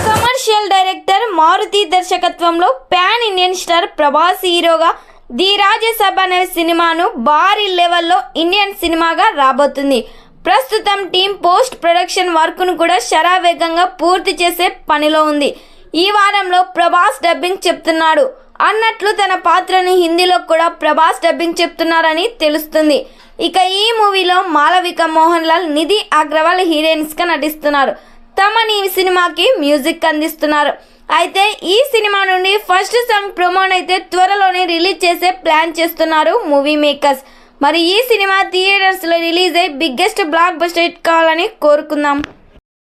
Commercial director Maruti దర్శకత్వంలో pan Indian star Prabhas హీరోగా the Rajya Sabha అనే సినిమాను భారీ లెవెల్లో ఇండియన్ సినిమాగా రాబోతుంది. ప్రస్తుతం టీం పోస్ట్ ప్రొడక్షన్ వర్క్ను కూడా శరవేగంగా పూర్తి చేసే పనిలో ఉంది. ఈ వారంలో ప్రభాస్ డబ్బింగ్ చెప్తున్నాడు అన్నట్లు తన పాత్రను హిందీలో కూడా ప్రభాస్ డబ్బింగ్ చెప్తున్నారని తెలుస్తుంది. ఇక ఈ మూవీలో మాలవిక మోహన్ లాల్, నిధి అగ్రవాల్ హీరోయిన్స్గా నటిస్తున్నారు. తమన్ ఈ సినిమాకి మ్యూజిక్ అందిస్తున్నారు. అయితే ఈ సినిమా నుండి ఫస్ట్ సాంగ్ ప్రోమోనైతే త్వరలోనే రిలీజ్ చేసే ప్లాన్ చేస్తున్నారు మూవీ మేకర్స్. మరి ఈ సినిమా థియేటర్స్లో రిలీజ్ అయ్యి బిగ్గెస్ట్ బ్లాక్ బస్టర్ హిట్ కావాలని కోరుకుందాం.